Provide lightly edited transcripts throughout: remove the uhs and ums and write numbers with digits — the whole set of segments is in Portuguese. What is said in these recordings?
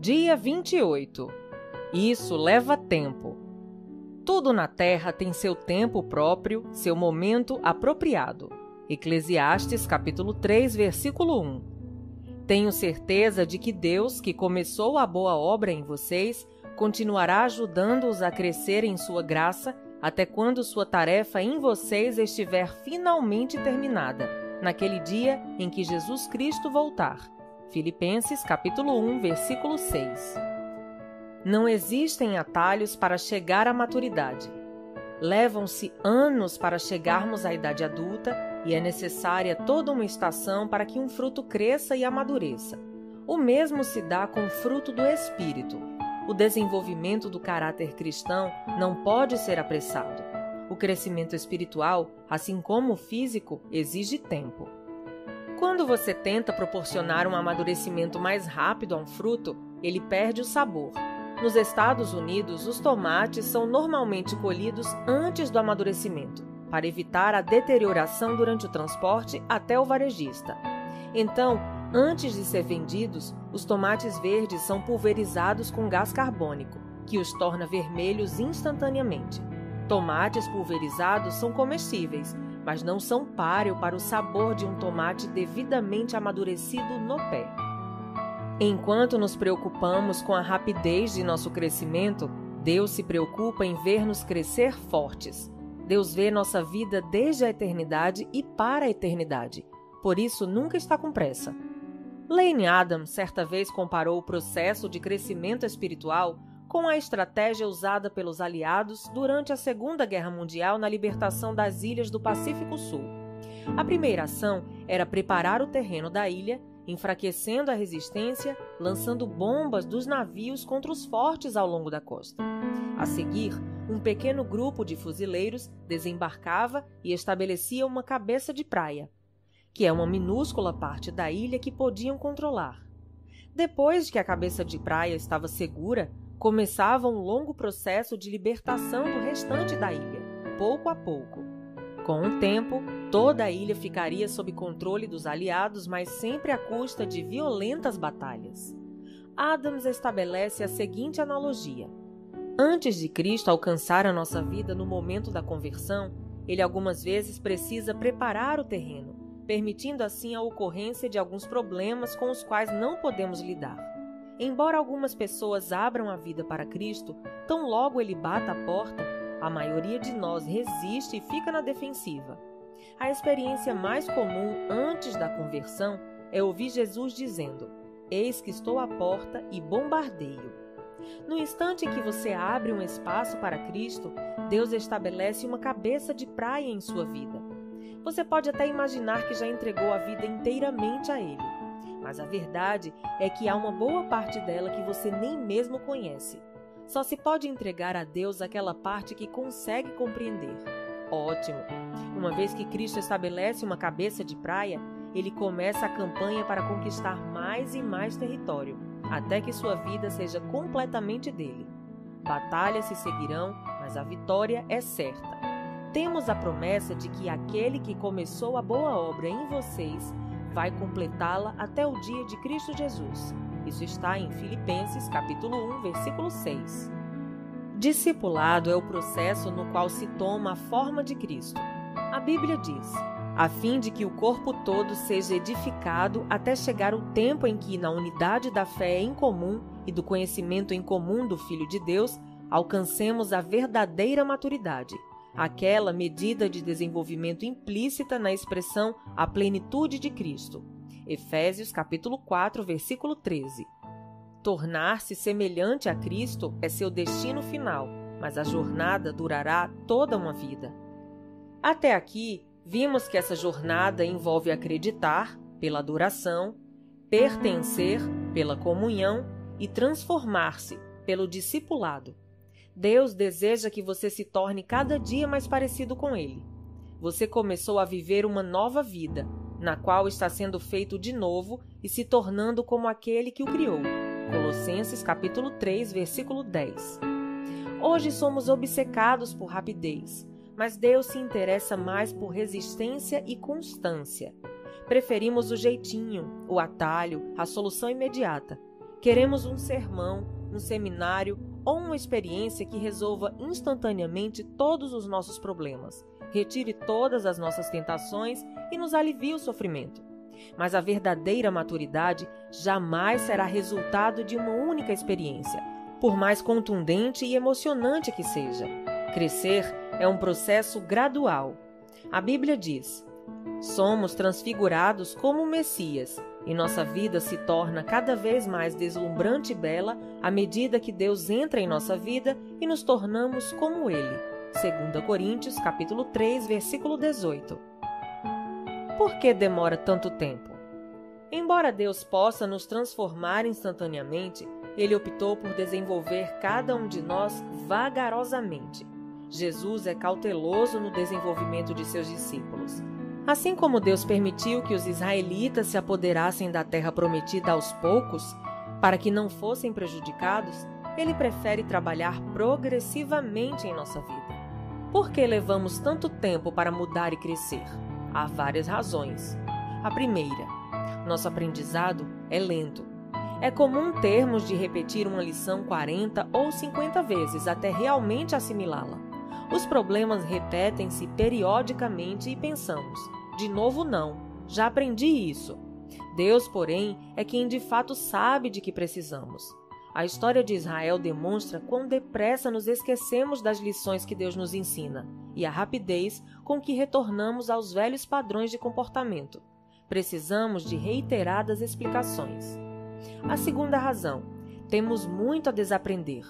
Dia 28. Isso leva tempo. Tudo na terra tem seu tempo próprio, seu momento apropriado. Eclesiastes capítulo 3, versículo 1. Tenho certeza de que Deus, que começou a boa obra em vocês, continuará ajudando-os a crescer em sua graça até quando sua tarefa em vocês estiver finalmente terminada, naquele dia em que Jesus Cristo voltar. Filipenses capítulo 1, versículo 6. Não existem atalhos para chegar à maturidade. Levam-se anos para chegarmos à idade adulta e é necessária toda uma estação para que um fruto cresça e amadureça. O mesmo se dá com o fruto do Espírito. O desenvolvimento do caráter cristão não pode ser apressado. O crescimento espiritual, assim como o físico, exige tempo. Quando você tenta proporcionar um amadurecimento mais rápido a um fruto, ele perde o sabor. Nos Estados Unidos, os tomates são normalmente colhidos antes do amadurecimento, para evitar a deterioração durante o transporte até o varejista. Então, antes de ser vendidos, os tomates verdes são pulverizados com gás carbônico, que os torna vermelhos instantaneamente. Tomates pulverizados são comestíveis, mas não são páreo para o sabor de um tomate devidamente amadurecido no pé. Enquanto nos preocupamos com a rapidez de nosso crescimento, Deus se preocupa em ver-nos crescer fortes. Deus vê nossa vida desde a eternidade e para a eternidade. Por isso, nunca está com pressa. Lane Adams certa vez comparou o processo de crescimento espiritual com a estratégia usada pelos aliados durante a Segunda Guerra Mundial na libertação das ilhas do Pacífico Sul. A primeira ação era preparar o terreno da ilha, enfraquecendo a resistência, lançando bombas dos navios contra os fortes ao longo da costa. A seguir, um pequeno grupo de fuzileiros desembarcava e estabelecia uma cabeça de praia, que é uma minúscula parte da ilha que podiam controlar. Depois que a cabeça de praia estava segura, começava um longo processo de libertação do restante da ilha, pouco a pouco. Com o tempo, toda a ilha ficaria sob controle dos aliados, mas sempre à custa de violentas batalhas. Adams estabelece a seguinte analogia. Antes de Cristo alcançar a nossa vida no momento da conversão, ele algumas vezes precisa preparar o terreno, permitindo assim a ocorrência de alguns problemas com os quais não podemos lidar. Embora algumas pessoas abram a vida para Cristo, tão logo ele bata a porta, a maioria de nós resiste e fica na defensiva. A experiência mais comum antes da conversão é ouvir Jesus dizendo: "Eis que estou à porta e bombardeio". No instante em que você abre um espaço para Cristo, Deus estabelece uma cabeça de praia em sua vida. Você pode até imaginar que já entregou a vida inteiramente a Ele, mas a verdade é que há uma boa parte dela que você nem mesmo conhece. Só se pode entregar a Deus aquela parte que consegue compreender. Ótimo! Uma vez que Cristo estabelece uma cabeça de praia, ele começa a campanha para conquistar mais e mais território, até que sua vida seja completamente dele. Batalhas se seguirão, mas a vitória é certa. Temos a promessa de que aquele que começou a boa obra em vocês vai completá-la até o dia de Cristo Jesus. Isso está em Filipenses capítulo 1, versículo 6. Discipulado é o processo no qual se toma a forma de Cristo. A Bíblia diz: a fim de que o corpo todo seja edificado até chegar o tempo em que, na unidade da fé em comum e do conhecimento em comum do Filho de Deus, alcancemos a verdadeira maturidade, aquela medida de desenvolvimento implícita na expressão a plenitude de Cristo. Efésios capítulo 4, versículo 13. Tornar-se semelhante a Cristo é seu destino final, mas a jornada durará toda uma vida. Até aqui, vimos que essa jornada envolve acreditar, pela adoração, pertencer, pela comunhão e transformar-se, pelo discipulado. Deus deseja que você se torne cada dia mais parecido com Ele. Você começou a viver uma nova vida, na qual está sendo feito de novo e se tornando como aquele que o criou. Colossenses capítulo 3, versículo 10. Hoje somos obcecados por rapidez, mas Deus se interessa mais por resistência e constância. Preferimos o jeitinho, o atalho, a solução imediata. Queremos um sermão, um seminário ou uma experiência que resolva instantaneamente todos os nossos problemas, retire todas as nossas tentações e nos alivie o sofrimento. Mas a verdadeira maturidade jamais será resultado de uma única experiência, por mais contundente e emocionante que seja. Crescer é um processo gradual. A Bíblia diz: somos transfigurados como o Messias, e nossa vida se torna cada vez mais deslumbrante e bela à medida que Deus entra em nossa vida e nos tornamos como Ele. 2 Coríntios, capítulo 3, versículo 18. Por que demora tanto tempo? Embora Deus possa nos transformar instantaneamente, Ele optou por desenvolver cada um de nós vagarosamente. Jesus é cauteloso no desenvolvimento de seus discípulos. Assim como Deus permitiu que os israelitas se apoderassem da terra prometida aos poucos, para que não fossem prejudicados, Ele prefere trabalhar progressivamente em nossa vida. Por que levamos tanto tempo para mudar e crescer? Há várias razões. A primeira, nosso aprendizado é lento. É comum termos de repetir uma lição 40 ou 50 vezes até realmente assimilá-la. Os problemas repetem-se periodicamente e pensamos: de novo não, já aprendi isso. Deus, porém, é quem de fato sabe de que precisamos. A história de Israel demonstra quão depressa nos esquecemos das lições que Deus nos ensina e a rapidez com que retornamos aos velhos padrões de comportamento. Precisamos de reiteradas explicações. A segunda razão: temos muito a desaprender.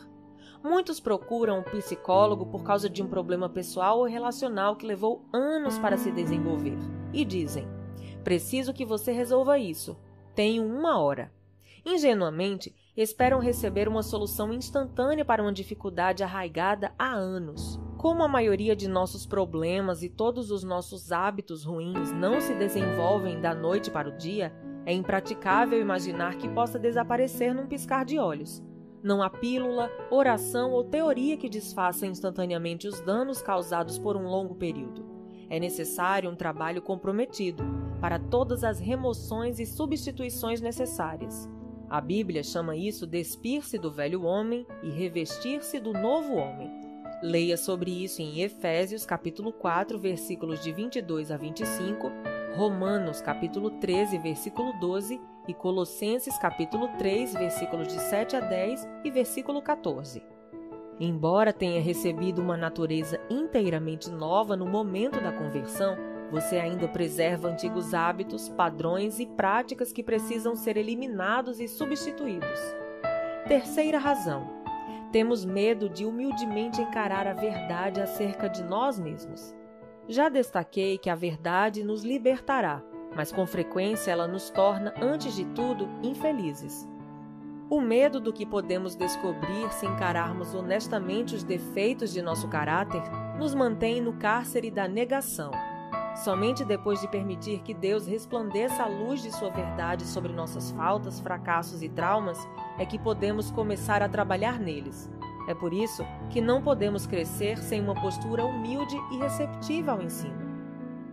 Muitos procuram um psicólogo por causa de um problema pessoal ou relacional que levou anos para se desenvolver e dizem: preciso que você resolva isso. Tenho 1 hora. Ingenuamente, esperam receber uma solução instantânea para uma dificuldade arraigada há anos. Como a maioria de nossos problemas e todos os nossos hábitos ruins não se desenvolvem da noite para o dia, é impraticável imaginar que possa desaparecer num piscar de olhos. Não há pílula, oração ou teoria que desfaça instantaneamente os danos causados por um longo período. É necessário um trabalho comprometido para todas as remoções e substituições necessárias. A Bíblia chama isso despir-se do velho homem e revestir-se do novo homem. Leia sobre isso em Efésios, capítulo 4, versículos de 22 a 25, Romanos, capítulo 13, versículo 12 e Colossenses, capítulo 3, versículos de 7 a 10 e versículo 14. Embora tenha recebido uma natureza inteiramente nova no momento da conversão, você ainda preserva antigos hábitos, padrões e práticas que precisam ser eliminados e substituídos. Terceira razão: temos medo de humildemente encarar a verdade acerca de nós mesmos. Já destaquei que a verdade nos libertará, mas com frequência ela nos torna, antes de tudo, infelizes. O medo do que podemos descobrir se encararmos honestamente os defeitos de nosso caráter nos mantém no cárcere da negação. Somente depois de permitir que Deus resplandeça a luz de sua verdade sobre nossas faltas, fracassos e traumas, é que podemos começar a trabalhar neles. É por isso que não podemos crescer sem uma postura humilde e receptiva ao ensino.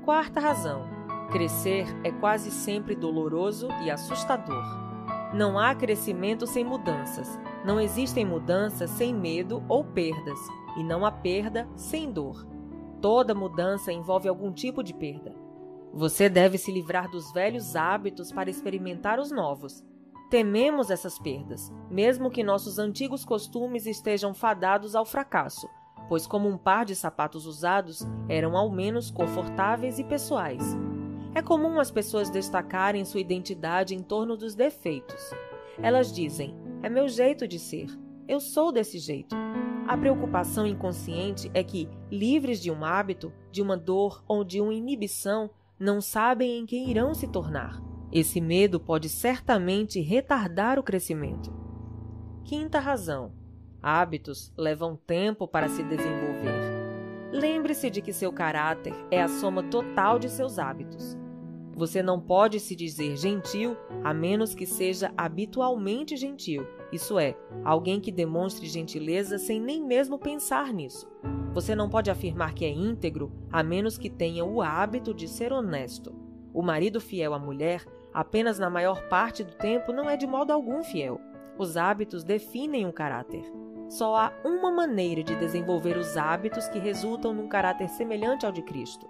Quarta razão: crescer é quase sempre doloroso e assustador. Não há crescimento sem mudanças. Não existem mudanças sem medo ou perdas, e não há perda sem dor. Toda mudança envolve algum tipo de perda. Você deve se livrar dos velhos hábitos para experimentar os novos. Tememos essas perdas, mesmo que nossos antigos costumes estejam fadados ao fracasso, pois como um par de sapatos usados, eram ao menos confortáveis e pessoais. É comum as pessoas destacarem sua identidade em torno dos defeitos. Elas dizem: é meu jeito de ser, eu sou desse jeito. A preocupação inconsciente é que, livres de um hábito, de uma dor ou de uma inibição, não sabem em quem irão se tornar. Esse medo pode certamente retardar o crescimento. Quinta razão: hábitos levam tempo para se desenvolver. Lembre-se de que seu caráter é a soma total de seus hábitos. Você não pode se dizer gentil a menos que seja habitualmente gentil, isso é, alguém que demonstre gentileza sem nem mesmo pensar nisso. Você não pode afirmar que é íntegro a menos que tenha o hábito de ser honesto. O marido fiel à mulher, apenas na maior parte do tempo, não é de modo algum fiel. Os hábitos definem um caráter. Só há uma maneira de desenvolver os hábitos que resultam num caráter semelhante ao de Cristo: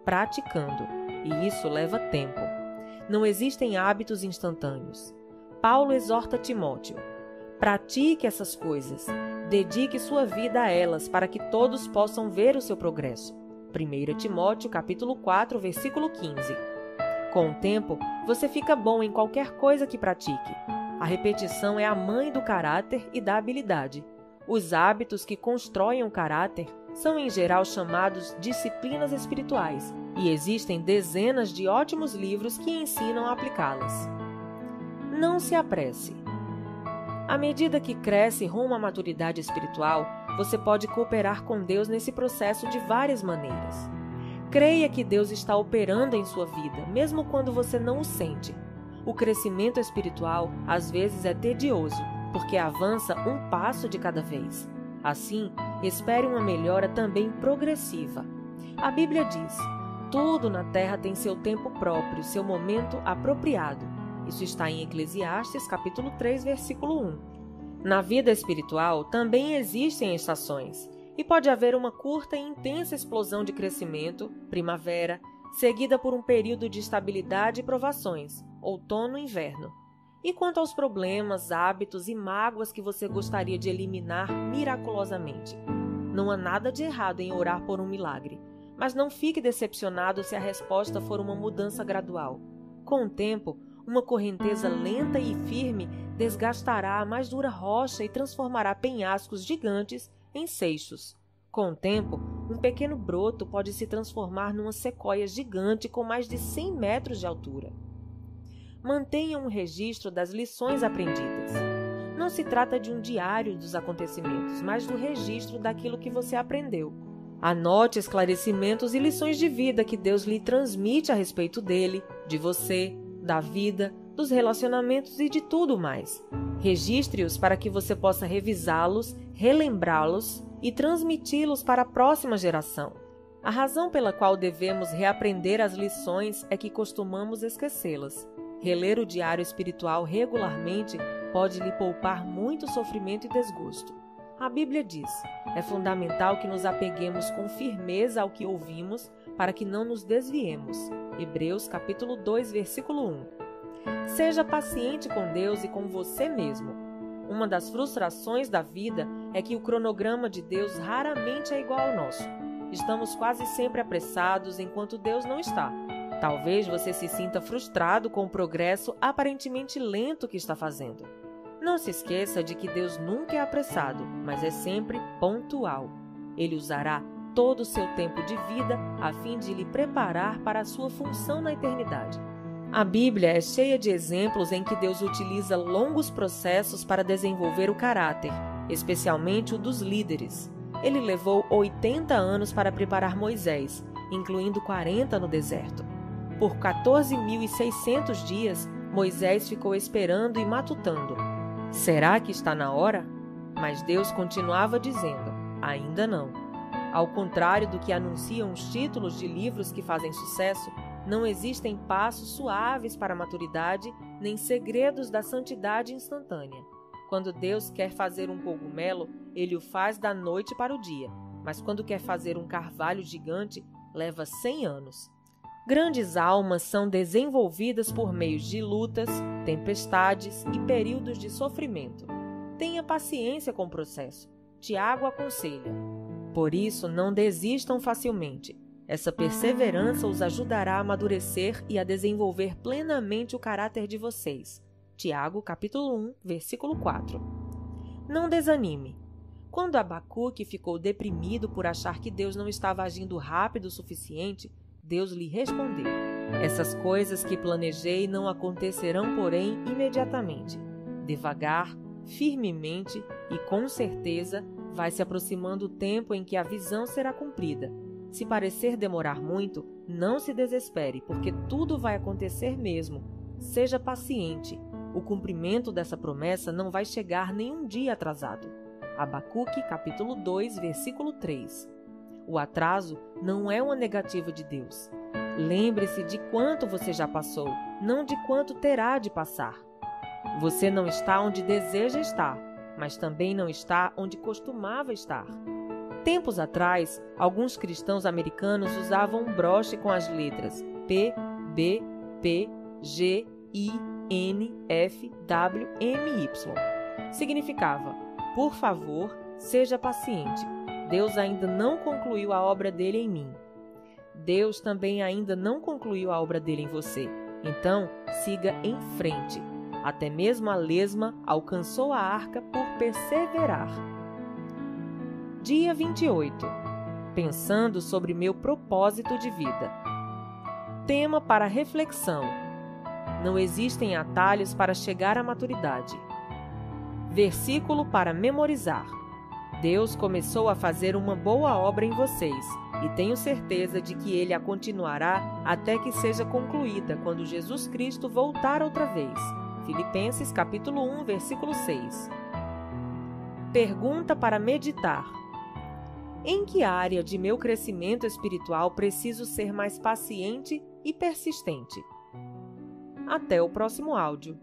praticando, e isso leva tempo. Não existem hábitos instantâneos. Paulo exorta Timóteo: pratique essas coisas, dedique sua vida a elas para que todos possam ver o seu progresso. 1 Timóteo capítulo 4, versículo 15. Com o tempo, você fica bom em qualquer coisa que pratique. A repetição é a mãe do caráter e da habilidade. Os hábitos que constroem o caráter são em geral chamados disciplinas espirituais, e existem dezenas de ótimos livros que ensinam a aplicá-las. Não se apresse. À medida que cresce rumo à maturidade espiritual, você pode cooperar com Deus nesse processo de várias maneiras. Creia que Deus está operando em sua vida, mesmo quando você não o sente. O crescimento espiritual, às vezes, é tedioso, porque avança um passo de cada vez. Assim, espere uma melhora também progressiva. A Bíblia diz: tudo na terra tem seu tempo próprio, seu momento apropriado. Isso está em Eclesiastes, capítulo 3, versículo 1. Na vida espiritual também existem estações, e pode haver uma curta e intensa explosão de crescimento, primavera, seguida por um período de estabilidade e provações, outono e inverno. E quanto aos problemas, hábitos e mágoas que você gostaria de eliminar miraculosamente? Não há nada de errado em orar por um milagre, mas não fique decepcionado se a resposta for uma mudança gradual. Com o tempo, uma correnteza lenta e firme desgastará a mais dura rocha e transformará penhascos gigantes em seixos. Com o tempo, um pequeno broto pode se transformar numa sequoia gigante com mais de 100 metros de altura. Mantenha um registro das lições aprendidas. Não se trata de um diário dos acontecimentos, mas do registro daquilo que você aprendeu. Anote esclarecimentos e lições de vida que Deus lhe transmite a respeito dele, de você, da vida, dos relacionamentos e de tudo mais. Registre-os para que você possa revisá-los, relembrá-los e transmiti-los para a próxima geração. A razão pela qual devemos reaprender as lições é que costumamos esquecê-las. Reler o diário espiritual regularmente pode lhe poupar muito sofrimento e desgosto. A Bíblia diz: é fundamental que nos apeguemos com firmeza ao que ouvimos para que não nos desviemos. Hebreus capítulo 2, versículo 1. Seja paciente com Deus e com você mesmo. Uma das frustrações da vida é que o cronograma de Deus raramente é igual ao nosso. Estamos quase sempre apressados enquanto Deus não está. Talvez você se sinta frustrado com o progresso aparentemente lento que está fazendo. Não se esqueça de que Deus nunca é apressado, mas é sempre pontual. Ele usará todo o seu tempo de vida a fim de lhe preparar para a sua função na eternidade. A Bíblia é cheia de exemplos em que Deus utiliza longos processos para desenvolver o caráter, especialmente o dos líderes. Ele levou 80 anos para preparar Moisés, incluindo 40 no deserto. Por 14.600 dias, Moisés ficou esperando e matutando. Será que está na hora? Mas Deus continuava dizendo: ainda não. Ao contrário do que anunciam os títulos de livros que fazem sucesso, não existem passos suaves para a maturidade, nem segredos da santidade instantânea. Quando Deus quer fazer um cogumelo, Ele o faz da noite para o dia, mas quando quer fazer um carvalho gigante, leva 100 anos. Grandes almas são desenvolvidas por meio de lutas, tempestades e períodos de sofrimento. Tenha paciência com o processo. Tiago aconselha: por isso, não desistam facilmente. Essa perseverança os ajudará a amadurecer e a desenvolver plenamente o caráter de vocês. Tiago, capítulo 1, versículo 4. Não desanime. Quando Abacuque ficou deprimido por achar que Deus não estava agindo rápido o suficiente, Deus lhe respondeu: essas coisas que planejei não acontecerão, porém, imediatamente. Devagar, firmemente e com certeza, vai se aproximando o tempo em que a visão será cumprida. Se parecer demorar muito, não se desespere, porque tudo vai acontecer mesmo. Seja paciente. O cumprimento dessa promessa não vai chegar nenhum dia atrasado. Abacuque, capítulo 2, versículo 3. O atraso não é uma negativa de Deus. Lembre-se de quanto você já passou, não de quanto terá de passar. Você não está onde deseja estar, mas também não está onde costumava estar. Tempos atrás, alguns cristãos americanos usavam um broche com as letras P, B, P, G, I, N, F, W, M, Y. Significava: por favor, seja paciente. Deus ainda não concluiu a obra dele em mim. Deus também ainda não concluiu a obra dele em você. Então, siga em frente. Até mesmo a lesma alcançou a arca por perseverar. Dia 28. Pensando sobre meu propósito de vida. Tema para reflexão: não existem atalhos para chegar à maturidade. Versículo para memorizar: Deus começou a fazer uma boa obra em vocês e tenho certeza de que Ele a continuará até que seja concluída quando Jesus Cristo voltar outra vez. Filipenses capítulo 1, versículo 6. Pergunta para meditar: em que área de meu crescimento espiritual preciso ser mais paciente e persistente? Até o próximo áudio.